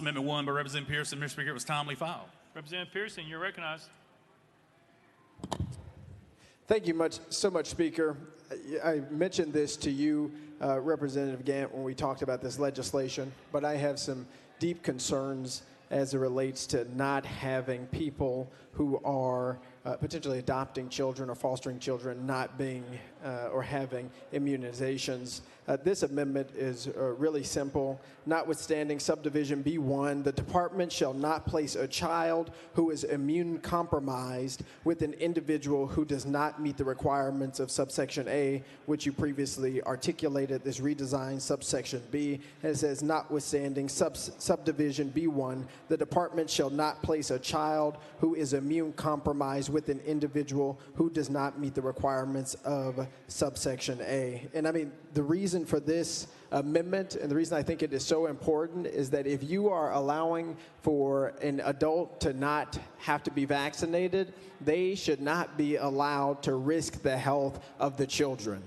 Amendment 1 by Representative Pearson. Mr. Speaker, it was timely filed. Representative Pearson, you're recognized. Thank you so much, Speaker. I mentioned this to you, Representative Gant, when we talked about this legislation, but I have some deep concerns as it relates to not having people who are potentially adopting children or fostering children not being or having immunizations. This amendment is really simple. Notwithstanding subdivision B1, the department shall not place a child who is immune compromised with an individual who does not meet the requirements of subsection A, which you previously articulated, this redesigned subsection B. And it says, notwithstanding subdivision B1, the department shall not place a child who is immune compromised with an individual who does not meet the requirements of subsection A. And I mean, the reason for this amendment and the reason I think it is so important is that if you are allowing for an adult to not have to be vaccinated, they should not be allowed to risk the health of the children.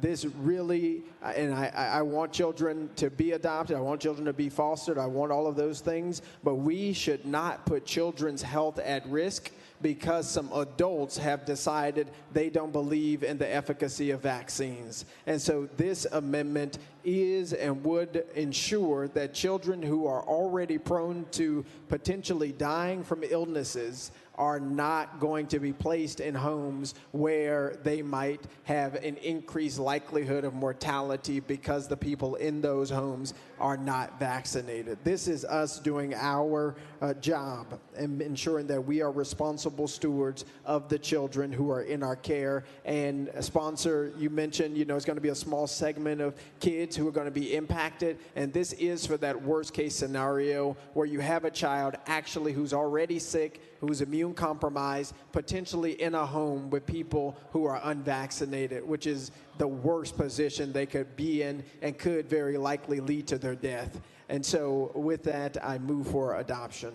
This really, and I want children to be adopted, I want children to be fostered, I want all of those things, but we should not put children's health at risk because some adults have decided they don't believe in the efficacy of vaccines. And so this amendment is and would ensure that children who are already prone to potentially dying from illnesses are not going to be placed in homes where they might have an increased likelihood of mortality because the people in those homes are not vaccinated. This is us doing our job and ensuring that we are responsible stewards of the children who are in our care. And sponsor, you mentioned, it's going to be a small segment of kids who are going to be impacted. And this is for that worst case scenario where you have a child actually who's already sick, who's immune compromised, potentially in a home with people who are unvaccinated, which is the worst position they could be in and could very likely lead to their death. And so with that, I move for adoption.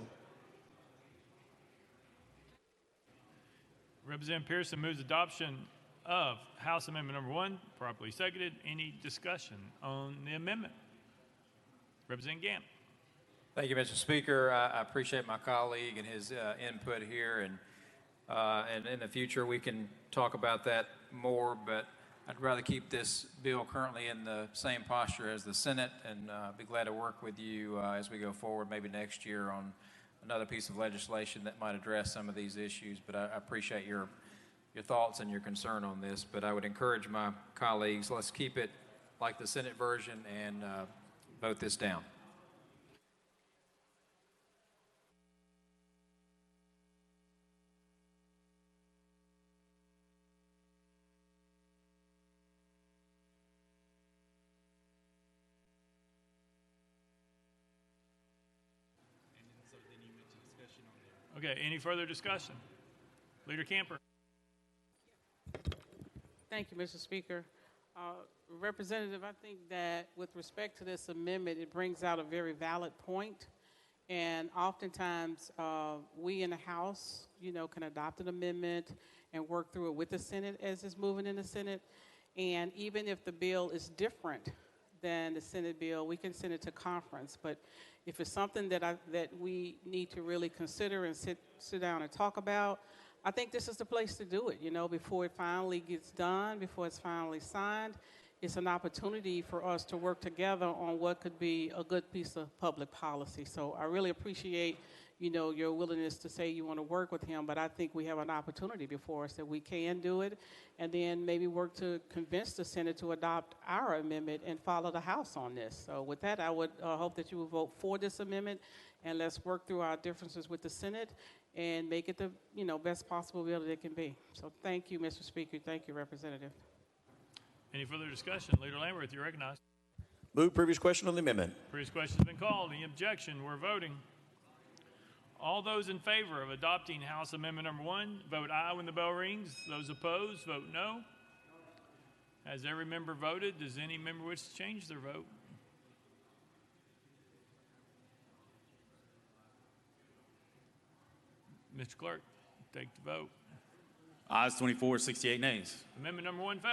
Representative Pearson moves adoption of House Amendment Number 1, properly seconded. Any discussion on the amendment? Representative Gant. Thank you, Mr. Speaker. I appreciate my colleague and his input here, and in the future we can talk about that more, but I'd rather keep this bill currently in the same posture as the Senate, and be glad to work with you as we go forward, maybe next year, on another piece of legislation that might address some of these issues. But I appreciate your thoughts and your concern on this, but I would encourage my colleagues, let's keep it like the Senate version and vote this down. Okay, any further discussion? Leader Camper. Thank you, Mr. Speaker. Representative, I think that with respect to this amendment, it brings out a very valid point. And oftentimes, we in the House, can adopt an amendment and work through it with the Senate as it's moving in the Senate. And even if the bill is different than the Senate bill, we can send it to conference. But if it's something that we need to really consider and sit down and talk about, I think this is the place to do it, before it finally gets done, before it's finally signed. It's an opportunity for us to work together on what could be a good piece of public policy. So I really appreciate, your willingness to say you want to work with him, but I think we have an opportunity before us that we can do it, and then maybe work to convince the Senate to adopt our amendment and follow the House on this. So with that, I would hope that you will vote for this amendment, and let's work through our differences with the Senate and make it the best possible bill that it can be. So thank you, Mr. Speaker. Thank you, Representative. Any further discussion? Leader Lamberth, you're recognized. Move previous question on the amendment. Previous question has been called. Any objection? We're voting. All those in favor of adopting House Amendment Number 1, vote aye when the bell rings. Those opposed, vote no. Has every member voted? Does any member wish to change their vote? Mr. Clerk, take the vote. Ayes 24, 68 nays. Amendment Number 1 fails.